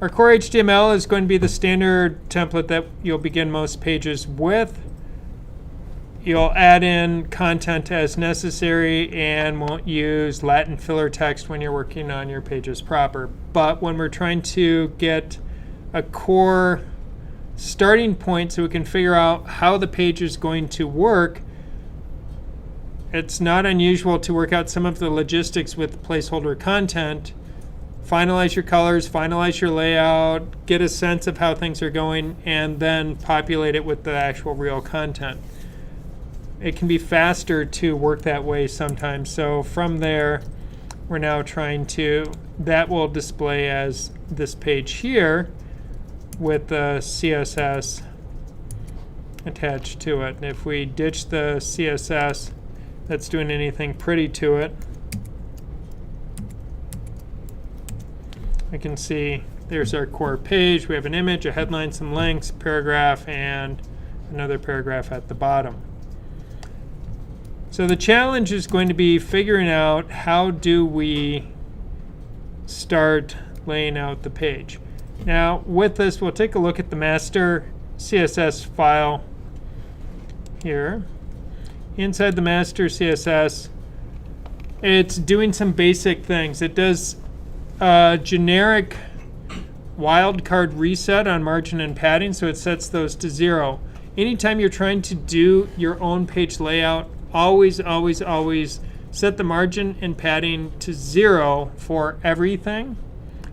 Our core HTML is going to be the standard template that you'll begin most pages with. You'll add in content as necessary and won't use Latin filler text when you're working on your pages proper. But when we're trying to get a core starting point so we can figure out how the page is going to work, it's not unusual to work out some of the logistics with placeholder content. Finalize your colors, finalize your layout, get a sense of how things are going, and then populate it with the actual real content. It can be faster to work that way sometimes. So from there, we're now trying to, that will display as this page here with the CSS attached to it. And if we ditch the CSS that's doing anything pretty to it, we can see there's our core page. We have an image, a headline, some links, paragraph, and another paragraph at the bottom. So the challenge is going to be figuring out how do we start laying out the page. Now with this, we'll take a look at the master CSS file here. Inside the master CSS, it's doing some basic things. It does generic wildcard reset on margin and padding, so it sets those to 0. Anytime you're trying to do your own page layout, always set the margin and padding to 0 for everything.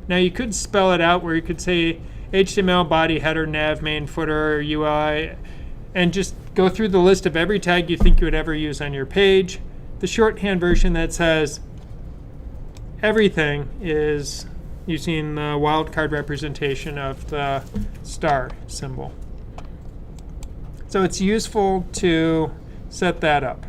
Now you could spell it out where you could say HTML, body, header, nav, main, footer, UI, and just go through the list of every tag you think you would ever use on your page. The shorthand version that says everything is using the wildcard representation of the star symbol. So it's useful to set that up.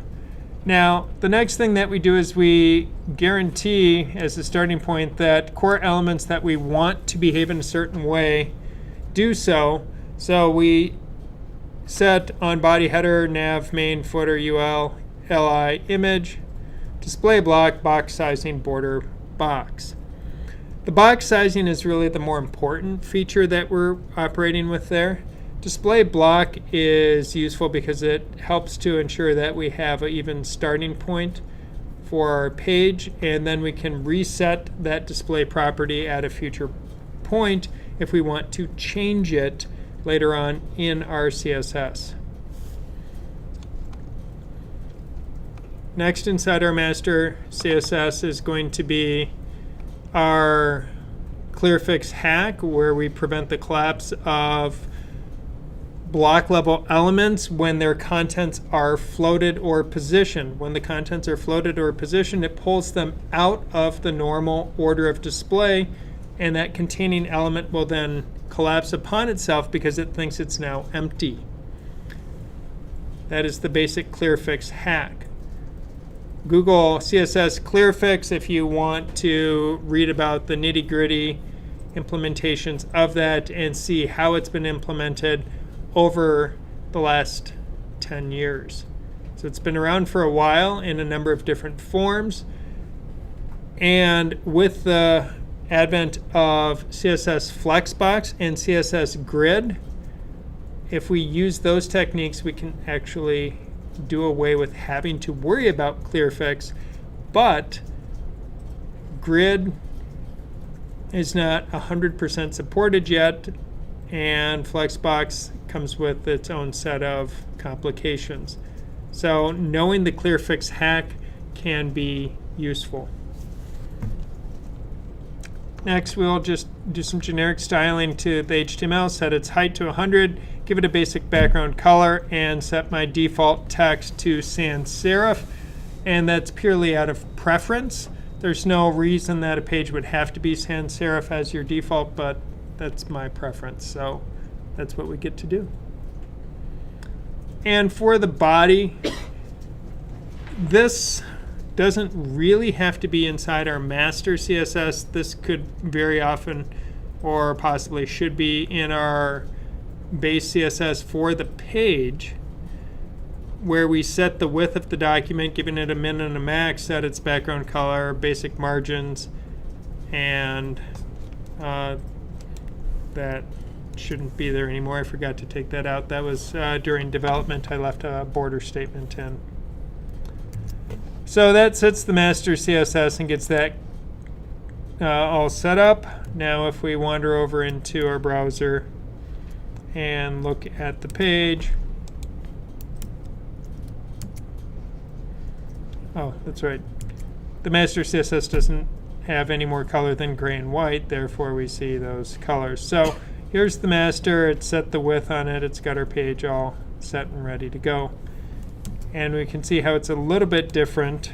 Now, the next thing that we do is we guarantee as a starting point that core elements that we want to behave in a certain way do so. So we set on body, header, nav, main, footer, UL, LI, image, display block, box sizing, border, box. The box sizing is really the more important feature that we're operating with there. Display block is useful because it helps to ensure that we have an even starting point for our page, and then we can reset that display property at a future point if we want to change it later on in our CSS. Next, inside our master CSS is going to be our Clearfix hack, where we prevent the collapse of block level elements when their contents are floated or positioned. When the contents are floated or positioned, it pulls them out of the normal order of display, and that containing element will then collapse upon itself because it thinks it's now empty. That is the basic Clearfix hack. Google CSS Clearfix if you want to read about the nitty-gritty implementations of that and see how it's been implemented over the last 10 years. So it's been around for a while in a number of different forms. And with the advent of CSS Flexbox and CSS Grid, if we use those techniques, we can actually do away with having to worry about Clearfix. But Grid is not 100% supported yet, and Flexbox comes with its own set of complications. So knowing the Clearfix hack can be useful. Next, we'll just do some generic styling to the HTML, set its height to 100, give it a basic background color, and set my default text to sans serif. And that's purely out of preference. There's no reason that a page would have to be sans serif as your default, but that's my preference. So that's what we get to do. And for the body, this doesn't really have to be inside our master CSS. This could very often or possibly should be in our base CSS for the page, where we set the width of the document, giving it a min and a max, set its background color, basic margins, and that shouldn't be there anymore. I forgot to take that out. That was during development. I left a border statement in. So that sets the master CSS and gets that all set up. Now if we wander over into our browser and look at the page. Oh, that's right. The master CSS doesn't have any more color than gray and white, therefore we see those colors. So here's the master. It's set the width on it. It's got our page all set and ready to go. And we can see how it's a little bit different.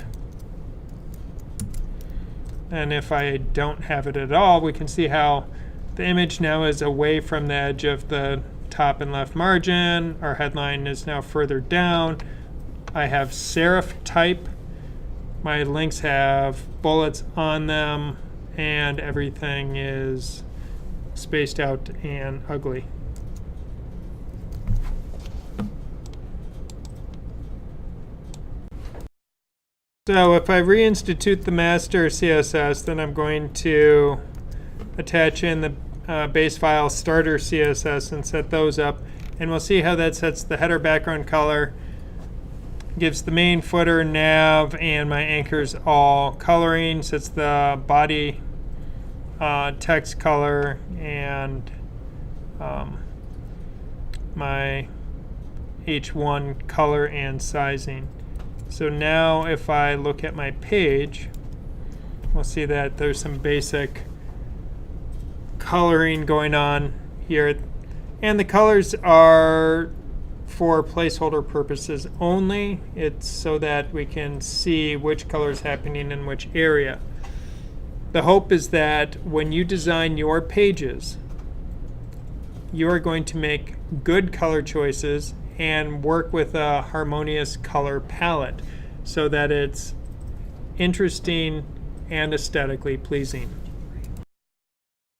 And if I don't have it at all, we can see how the image now is away from the edge of the top and left margin. Our headline is now further down. I have serif type. My links have bullets on them, and everything is spaced out and ugly. So if I reinstitute the master CSS, then I'm going to attach in the base file starter CSS and set those up. And we'll see how that sets the header background color, gives the main, footer, nav, and my anchors all coloring, sets the body text color, and my H1 color and sizing. So now if I look at my page, we'll see that there's some basic coloring going on here. And the colors are for placeholder purposes only. It's so that we can see which color is happening in which area. The hope is that when you design your pages, you are going to make good color choices and work with a harmonious color palette so that it's interesting and aesthetically pleasing.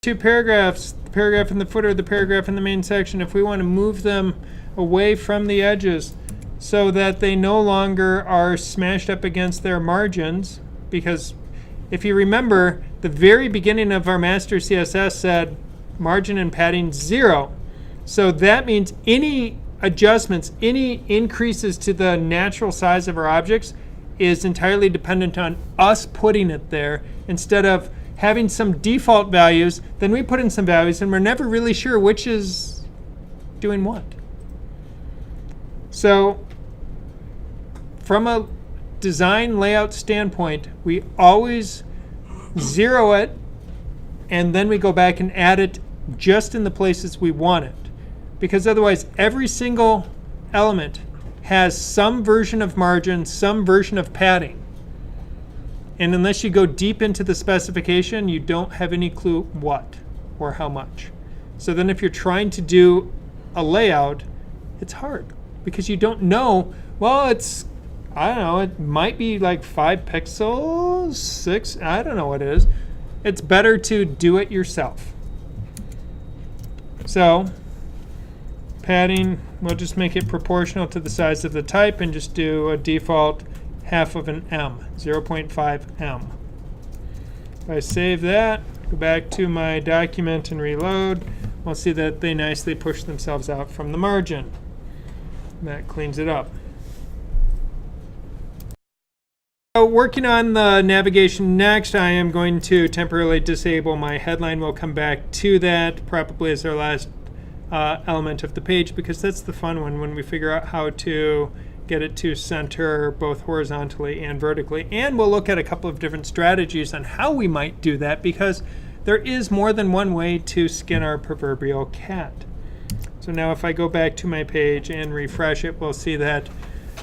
Two paragraphs, the paragraph in the footer, the paragraph in the main section, if we want to move them away from the edges so that they no longer are smashed up against their margins, because if you remember, the very beginning of our master CSS said margin and padding 0. So that means any adjustments, any increases to the natural size of our objects is entirely dependent on us putting it there instead of having some default values. Then we put in some values and we're never really sure which is doing what. So from a design layout standpoint, we always zero it and then we go back and add it just in the places we want it. Because otherwise every single element has some version of margin, some version of padding. And unless you go deep into the specification, you don't have any clue what or how much. So then if you're trying to do a layout, it's hard because you don't know, well, it's, I don't know, it might be like 5 pixels, 6, I don't know what it is. It's better to do it yourself. So padding, we'll just make it proportional to the size of the type and just do a default half of an M, 0.5 M. If I save that, go back to my document and reload, we'll see that they nicely push themselves out from the margin. And that cleans it up. So working on the navigation next, I am going to temporarily disable my headline. We'll come back to that probably as our last element of the page, because that's the fun one when we figure out how to get it to center both horizontally and vertically. And we'll look at a couple of different strategies on how we might do that, because there is more than one way to skin our proverbial cat. So now if I go back to my page and refresh it, we'll see that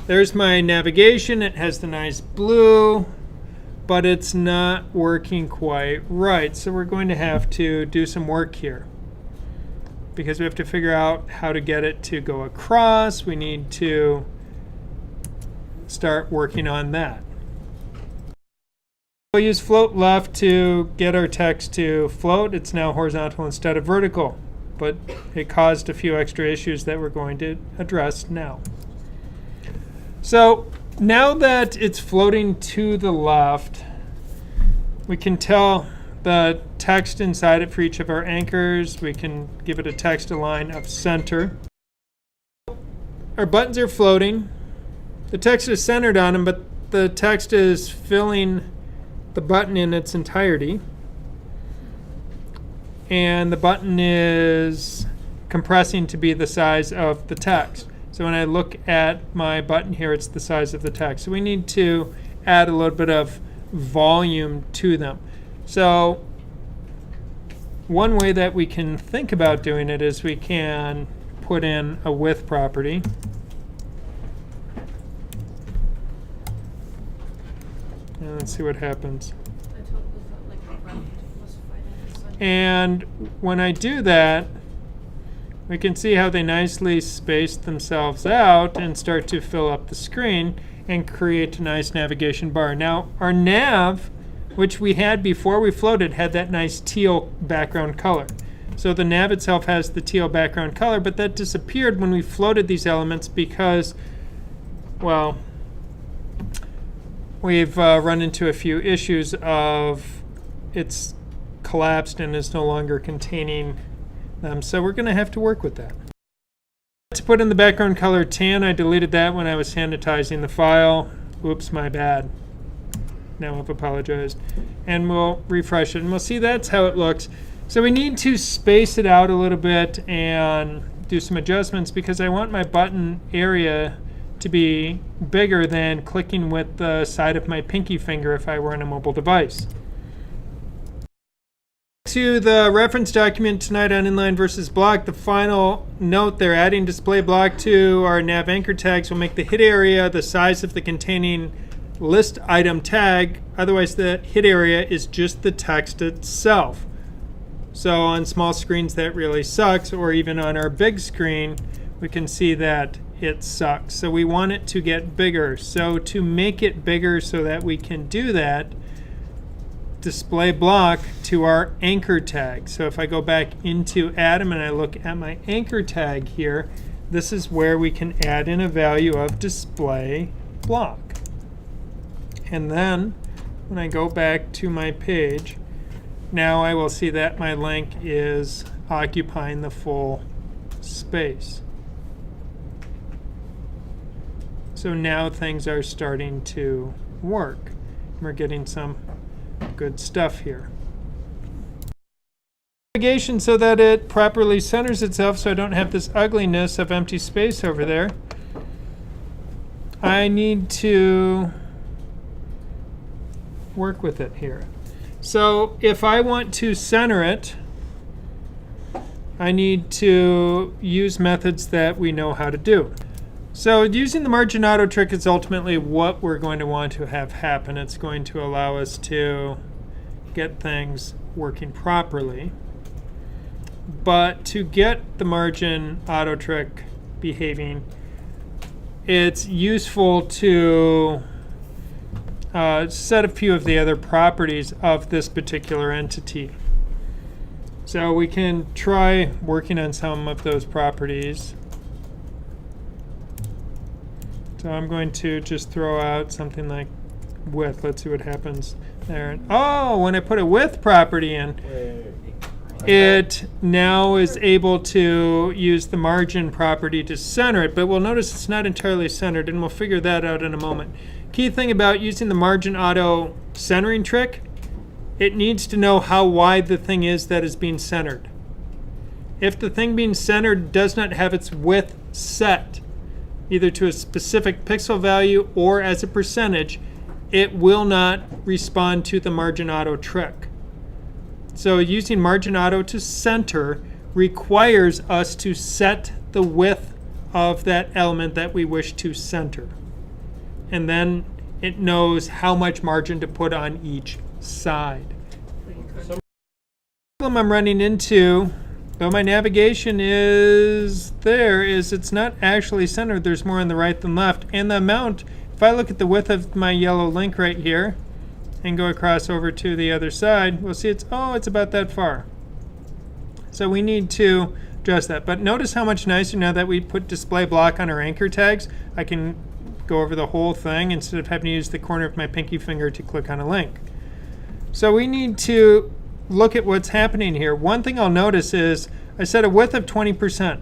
there's my navigation. It has the nice blue, but it's not working quite right. So we're going to have to do some work here, because we have to figure out how to get it to go across. We need to start working on that. We'll use float left to get our text to float. It's now horizontal instead of vertical, but it caused a few extra issues that we're going to address now. So now that it's floating to the left, we can tell the text inside it for each of our anchors. We can give it a text align of center. Our buttons are floating. The text is centered on them, but the text is filling the button in its entirety. And the button is compressing to be the size of the text. So when I look at my button here, it's the size of the text. So we need to add a little bit of volume to them. So one way that we can think about doing it is we can put in a width property. And let's see what happens. And when I do that, we can see how they nicely space themselves out and start to fill up the screen and create a nice navigation bar. Now, our nav, which we had before we floated, had that nice teal background color. So the nav itself has the teal background color, but that disappeared when we floated these elements because, well, we've run into a few issues of it's collapsed and is no longer containing them. So we're going to have to work with that. To put in the background color tan, I deleted that when I was sanitizing the file. Oops, my bad. Now I've apologized. And we'll refresh it and we'll see that's how it looks. So we need to space it out a little bit and do some adjustments because I want my button area to be bigger than clicking with the side of my pinky finger if I were on a mobile device. To the reference document tonight on inline versus block, the final note there, adding display block to our nav anchor tags will make the hit area the size of the containing list item tag. Otherwise, the hit area is just the text itself. So on small screens, that really sucks, or even on our big screen, we can see that it sucks. So we want it to get bigger. So to make it bigger so that we can do that, display block to our anchor tag. So if I go back into Atom and I look at my anchor tag here, this is where we can add in a value of display block. And then when I go back to my page, now I will see that my link is occupying the full space. So now things are starting to work. We're getting some good stuff here. Navigation so that it properly centers itself so I don't have this ugliness of empty space over there. I need to work with it here. So if I want to center it, I need to use methods that we know how to do. So using the margin auto trick is ultimately what we're going to want to have happen. It's going to allow us to get things working properly. But to get the margin auto trick behaving, it's useful to set a few of the other properties of this particular entity. So we can try working on some of those properties. So I'm going to just throw out something like width. Let's see what happens there. Oh, when I put a width property in, it now is able to use the margin property to center it. But we'll notice it's not entirely centered, and we'll figure that out in a moment. Key thing about using the margin auto centering trick, it needs to know how wide the thing is that is being centered. If the thing being centered does not have its width set, either to a specific pixel value or as a percentage, it will not respond to the margin auto trick. So using margin auto to center requires us to set the width of that element that we wish to center. And then it knows how much margin to put on each side. The problem I'm running into, though my navigation is there, is it's not actually centered. There's more on the right than left. And the amount, if I look at the width of my yellow link right here and go across over to the other side, we'll see it's about that far. So we need to adjust that. But notice how much nicer now that we put display block on our anchor tags. I can go over the whole thing instead of having to use the corner of my pinky finger to click on a link. So we need to look at what's happening here. One thing I'll notice is I set a width of 20%.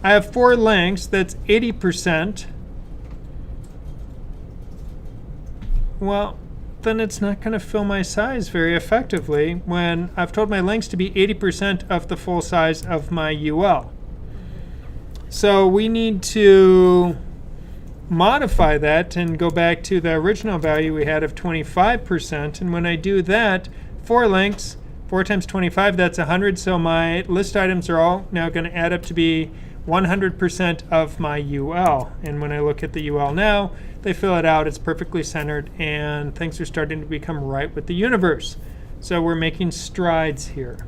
I have 4 lengths, that's 80%. Well, then it's not going to fill my size very effectively when I've told my lengths to be 80% of the full size of my UL. So we need to modify that and go back to the original value we had of 25%. And when I do that, 4 lengths, 4 times 25, that's 100. So my list items are all now going to add up to be 100% of my UL. And when I look at the UL now, they fill it out, it's perfectly centered, and things are starting to become right with the universe. So we're making strides here.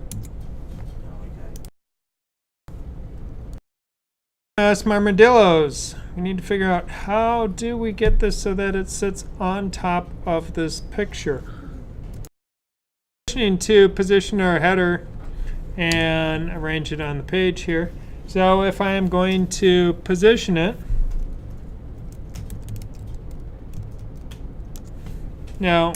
Some armadillos. We need to figure out how do we get this so that it sits on top of this picture. To position our header and arrange it on the page here. So if I am going to position it, now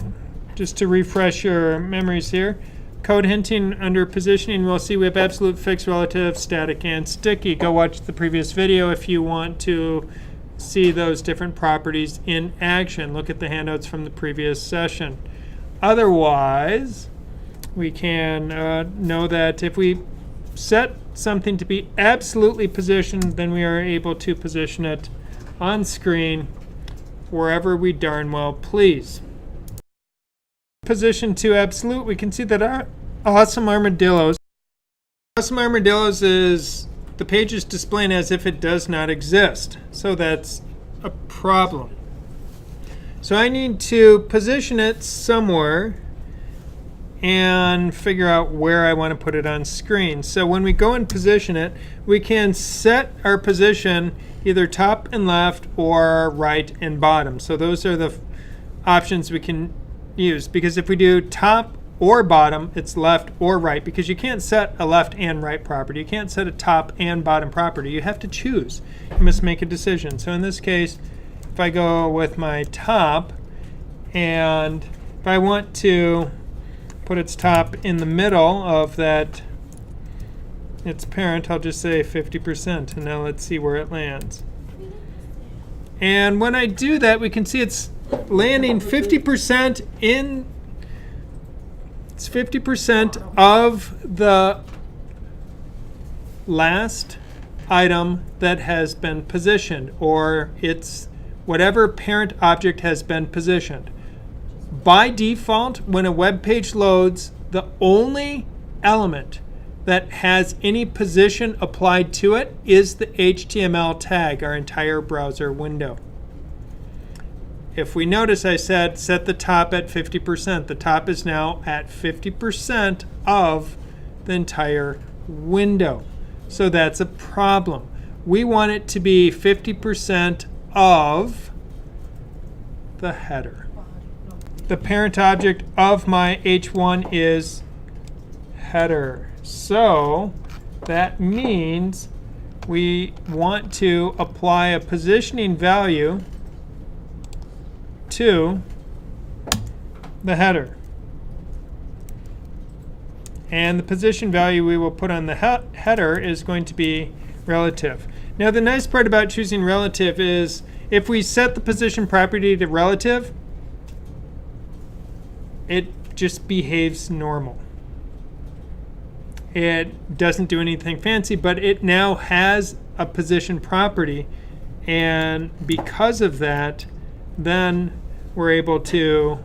just to refresh your memories here, code hinting under positioning, we'll see we have absolute, fixed, relative, static, and sticky. Go watch the previous video if you want to see those different properties in action. Look at the handouts from the previous session. Otherwise, we can know that if we set something to be absolutely positioned, then we are able to position it on screen wherever we darn well please. Position to absolute, we can see that our awesome armadillos. Awesome armadillos is the page is displaying as if it does not exist. So that's a problem. So I need to position it somewhere and figure out where I want to put it on screen. So when we go and position it, we can set our position either top and left or right and bottom. So those are the options we can use, because if we do top or bottom, it's left or right, because you can't set a left and right property. You can't set a top and bottom property. You have to choose. You must make a decision. So in this case, if I go with my top, and if I want to put its top in the middle of that, its parent, I'll just say 50%. And now let's see where it lands. And when I do that, we can see it's landing 50% in, it's 50% of the last item that has been positioned, or it's whatever parent object has been positioned. By default, when a web page loads, the only element that has any position applied to it is the HTML tag, our entire browser window. If we notice, I said set the top at 50%. The top is now at 50% of the entire window. So that's a problem. We want it to be 50% of the header. The parent object of my H1 is header. So that means we want to apply a positioning value to the header. And the position value we will put on the header is going to be relative. Now the nice part about choosing relative is if we set the position property to relative, it just behaves normal. It doesn't do anything fancy, but it now has a position property, and because of that, then we're able to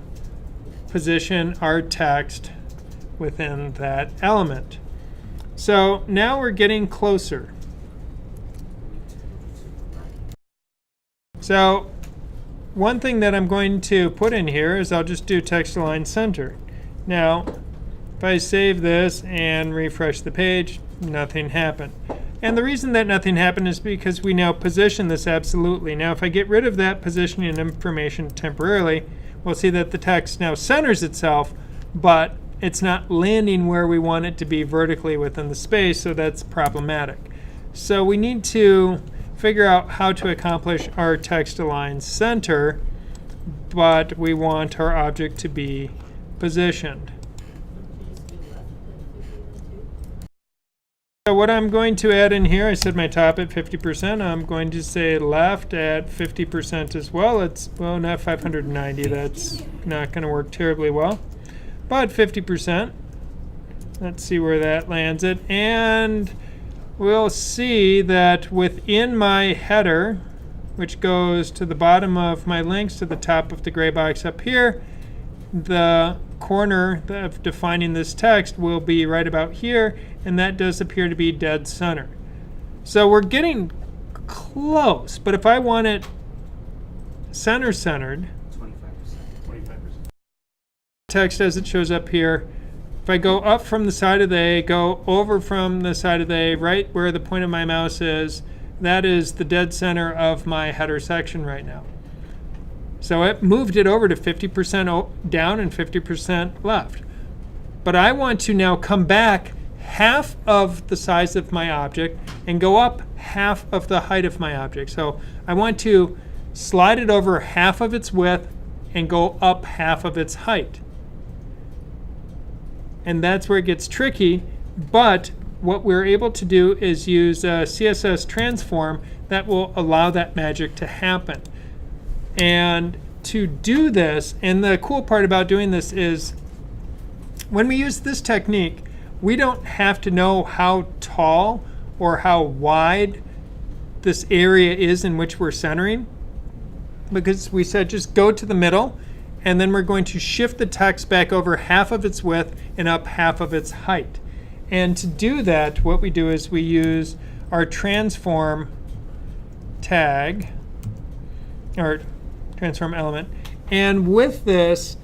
position our text within that element. So now we're getting closer. So one thing that I'm going to put in here is I'll just do text align center. Now, if I save this and refresh the page, nothing happened. And the reason that nothing happened is because we now position this absolutely. Now, if I get rid of that positioning information temporarily, we'll see that the text now centers itself, but it's not landing where we want it to be vertically within the space, so that's problematic. So we need to figure out how to accomplish our text align center, but we want our object to be positioned. So what I'm going to add in here, I said my top at 50%. I'm going to say left at 50% as well. It's, well, not 590. That's not going to work terribly well. But 50%. Let's see where that lands it. And we'll see that within my header, which goes to the bottom of my links to the top of the gray box up here, the corner of defining this text will be right about here, and that does appear to be dead center. So we're getting close, but if I want it center-centered, 25%. Text as it shows up here, if I go up from the side of the A, go over from the side of the A, right where the point of my mouse is, that is the dead center of my header section right now. So it moved it over to 50% down and 50% left. But I want to now come back half of the size of my object and go up half of the height of my object. So I want to slide it over half of its width and go up half of its height. And that's where it gets tricky, but what we're able to do is use Css Transform that will allow that magic to happen. And to do this, and the cool part about doing this is when we use this technique, we don't have to know how tall or how wide this area is in which we're centering, because we said just go to the middle, and then we're going to shift the text back over half of its width and up half of its height. And to do that, what we do is we use our transform tag, or transform element. And with this,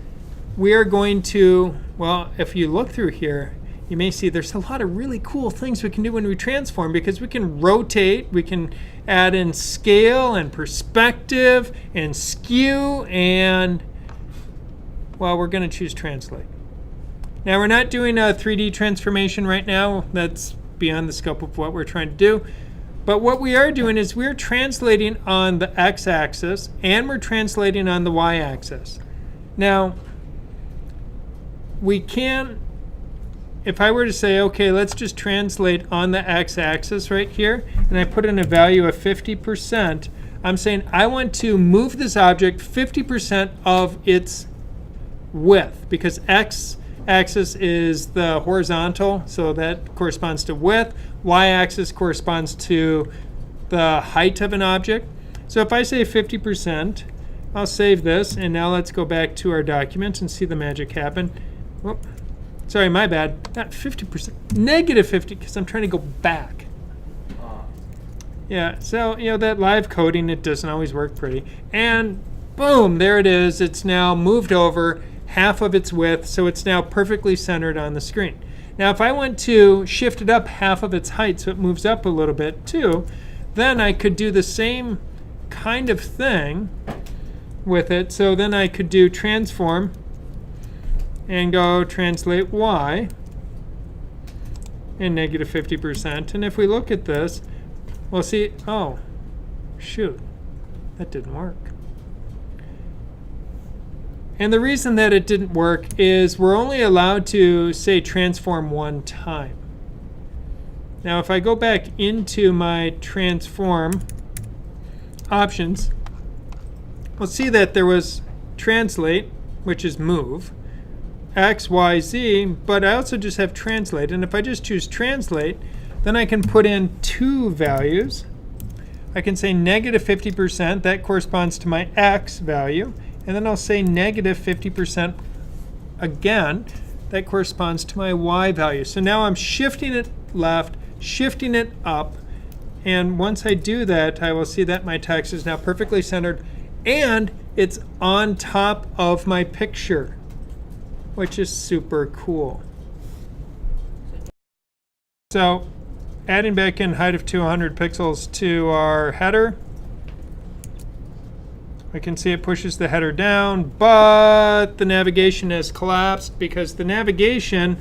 we are going to, well, if you look through here, you may see there's a lot of really cool things we can do when we transform, because we can rotate, we can add in scale and perspective and skew, and, well, we're going to choose translate. Now, we're not doing a 3D transformation right now. That's beyond the scope of what we're trying to do. But what we are doing is we're translating on the x-axis and we're translating on the y-axis. Now, we can, if I were to say, okay, let's just translate on the x-axis right here, and I put in a value of 50%, I'm saying I want to move this object 50% of its width, because x-axis is the horizontal, so that corresponds to width. Y-axis corresponds to the height of an object. So if I say 50%, I'll save this, and now let's go back to our document and see the magic happen. Whoop. Sorry, my bad. Not 50%, negative 50, because I'm trying to go back. Yeah, so that live coding, it doesn't always work pretty. And boom, there it is. It's now moved over half of its width, so it's now perfectly centered on the screen. Now, if I want to shift it up half of its height so it moves up a little bit too, then I could do the same kind of thing with it. So then I could do transform and go translate y and negative 50%. And if we look at this, we'll see, oh, shoot, that didn't work. And the reason that it didn't work is we're only allowed to say transform one time. Now if I go back into my transform options, we'll see that there was translate, which is move, X, Y, Z, but I also just have translate. And if I just choose translate, then I can put in two values. I can say negative 50%, that corresponds to my X value. And then I'll say negative 50% again. That corresponds to my Y value. So now I'm shifting it left, shifting it up. And once I do that, I will see that my text is now perfectly centered. And it's on top of my picture, which is super cool. So adding back in height of 200 pixels to our header, I can see it pushes the header down, but the navigation has collapsed because the navigation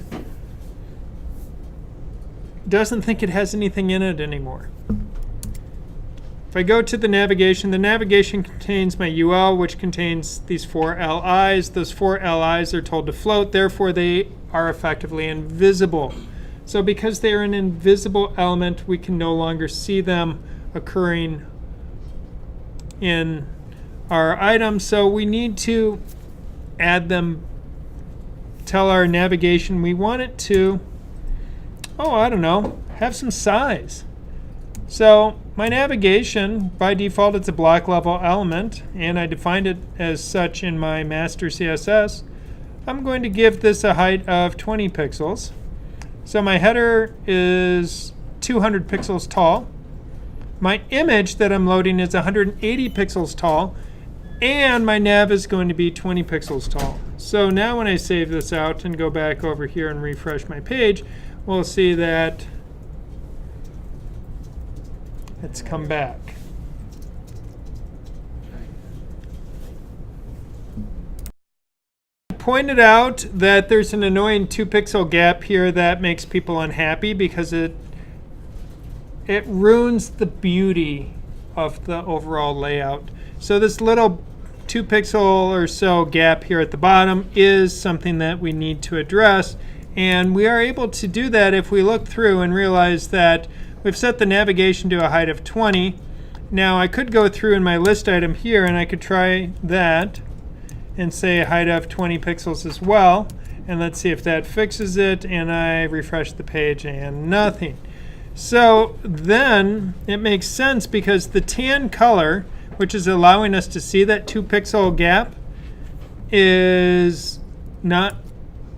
doesn't think it has anything in it anymore. If I go to the navigation contains my UL, which contains these 4 LIs. Those 4 LIs are told to float, therefore they are effectively invisible. So because they are an invisible element, we can no longer see them occurring in our item. So we need to add them, tell our navigation we want it to, I don't know, have some size. So my navigation, by default, it's a block level element, and I defined it as such in my master CSS. I'm going to give this a height of 20 pixels. So my header is 200 pixels tall. My image that I'm loading is 180 pixels tall, and my nav is going to be 20 pixels tall. So now when I save this out and go back over here and refresh my page, we'll see that it's come back. I pointed out that there's an annoying 2-pixel gap here that makes people unhappy because it ruins the beauty of the overall layout. So this little 2-pixel or so gap here at the bottom is something that we need to address, and we are able to do that if we look through and realize that we've set the navigation to a height of 20. Now I could go through in my list item here and I could try that and say a height of 20 pixels as well, and let's see if that fixes it, and I refresh the page and nothing. So then it makes sense because the tan color, which is allowing us to see that 2-pixel gap, is not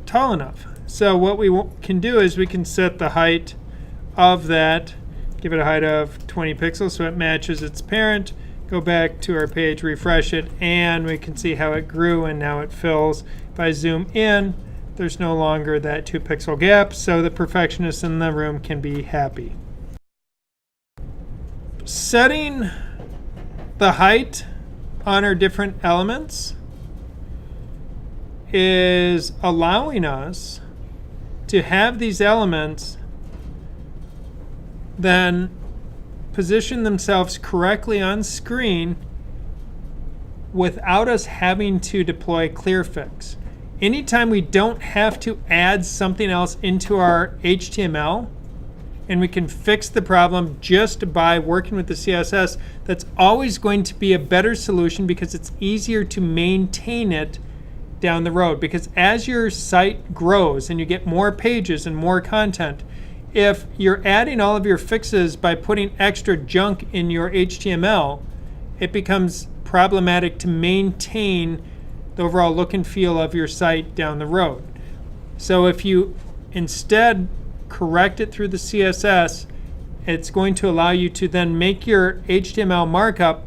tall enough. So what we can do is we can set the height of that, give it a height of 20 pixels so it matches its parent, go back to our page, refresh it, and we can see how it grew and now it fills. If I zoom in, there's no longer that 2-pixel gap, so the perfectionists in the room can be happy. Setting the height on our different elements is allowing us to have these elements then position themselves correctly on screen without us having to deploy Clearfix. Anytime we don't have to add something else into our HTML and we can fix the problem just by working with the CSS, that's always going to be a better solution because it's easier to maintain it down the road. Because as your site grows and you get more pages and more content, if you're adding all of your fixes by putting extra junk in your HTML, it becomes problematic to maintain the overall look and feel of your site down the road. So if you instead correct it through the CSS, it's going to allow you to then make your HTML markup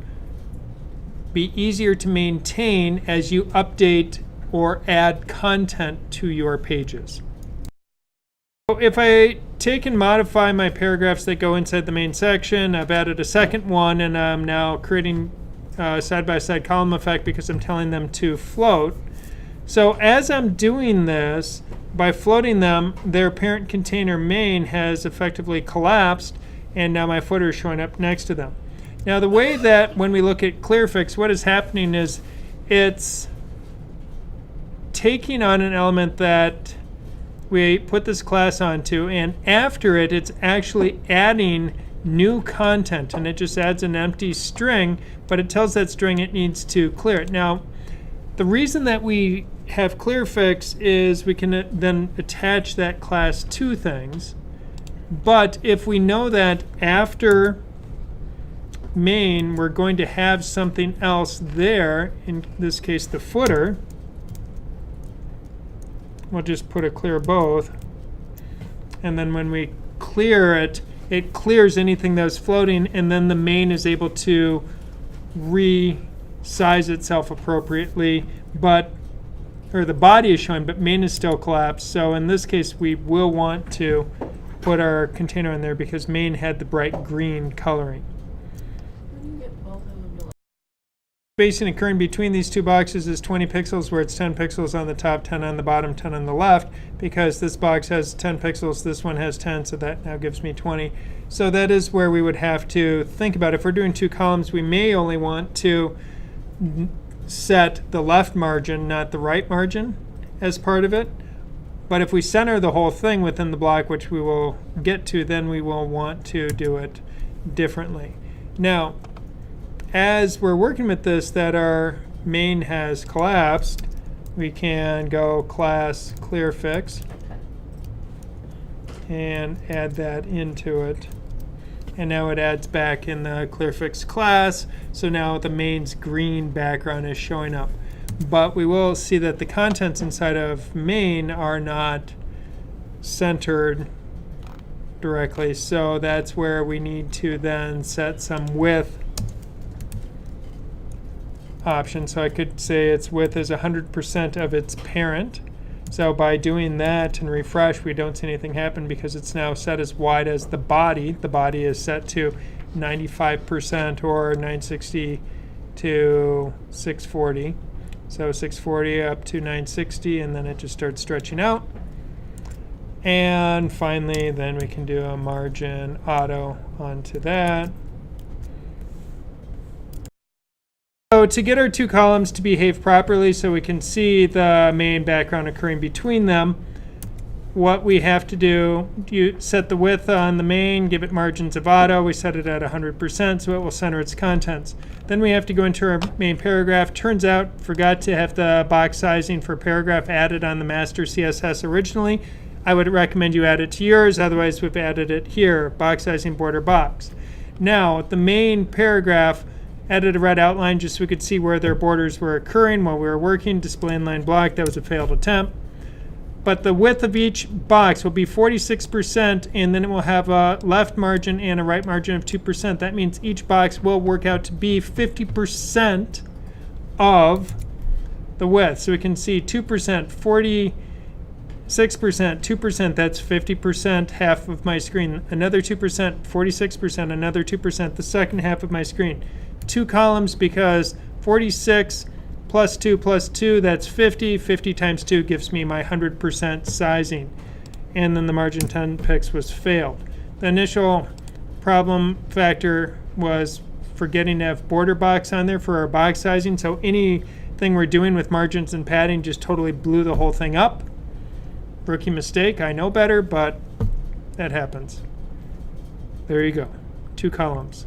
be easier to maintain as you update or add content to your pages. So if I take and modify my paragraphs that go inside the main section, I've added a second one, and I'm now creating a side-by-side column effect because I'm telling them to float. So as I'm doing this, by floating them, their parent container main has effectively collapsed, and now my footer is showing up next to them. Now the way that when we look at Clearfix, what is happening is it's taking on an element that we put this class onto, and after it, it's actually adding new content, and it just adds an empty string, but it tells that string it needs to clear it. Now, the reason that we have Clearfix is we can then attach that class to things, but if we know that after main we're going to have something else there, in this case the footer, we'll just put a clear both, and then when we clear it, it clears anything that was floating, and then the main is able to resize itself appropriately, or the body is showing, but main is still collapsed. So in this case, we will want to put our container in there because main had the bright green coloring. Spacing occurring between these two boxes is 20 pixels, where it's 10 pixels on the top, 10 on the bottom, 10 on the left, because this box has 10 pixels, this one has 10, so that now gives me 20. So that is where we would have to think about. If we're doing two columns, we may only want to set the left margin, not the right margin, as part of it. But if we center the whole thing within the block, which we will get to, then we will want to do it differently. Now, as we're working with this, that our main has collapsed, we can go class Clearfix and add that into it. And now it adds back in the Clearfix class. So now the main's green background is showing up. But we will see that the contents inside of main are not centered directly. So that's where we need to then set some width option. So I could say its width is 100% of its parent. So by doing that and refresh, we don't see anything happen because it's now set as wide as the body. The body is set to 95% or 960 to 640. So 640 up to 960, and then it just starts stretching out. And finally, then we can do a margin auto onto that. So to get our two columns to behave properly so we can see the main background occurring between them, what we have to do, you set the width on the main, give it margins of auto. We set it at 100% so it will center its contents. Then we have to go into our main paragraph. Turns out, forgot to have the box sizing for paragraph added on the master CSS originally. I would recommend you add it to yours, otherwise we've added it here, box sizing border box. Now, the main paragraph, added a red outline just so we could see where their borders were occurring while we were working. Display inline block, that was a failed attempt. But the width of each box will be 46%, and then it will have a left margin and a right margin of 2%. That means each box will work out to be 50% of the width. So we can see 2%, 46%, 2%, that's 50%, half of my screen. Another 2%, 46%, another 2%, the second half of my screen. Two columns because 46 plus 2 plus 2, that's 50. 50 times 2 gives me my 100% sizing. And then the margin 10 pixels was failed. The initial problem factor was forgetting to have border box on there for our box sizing. So anything we're doing with margins and padding just totally blew the whole thing up. Rookie mistake, I know better, but that happens. There you go, two columns.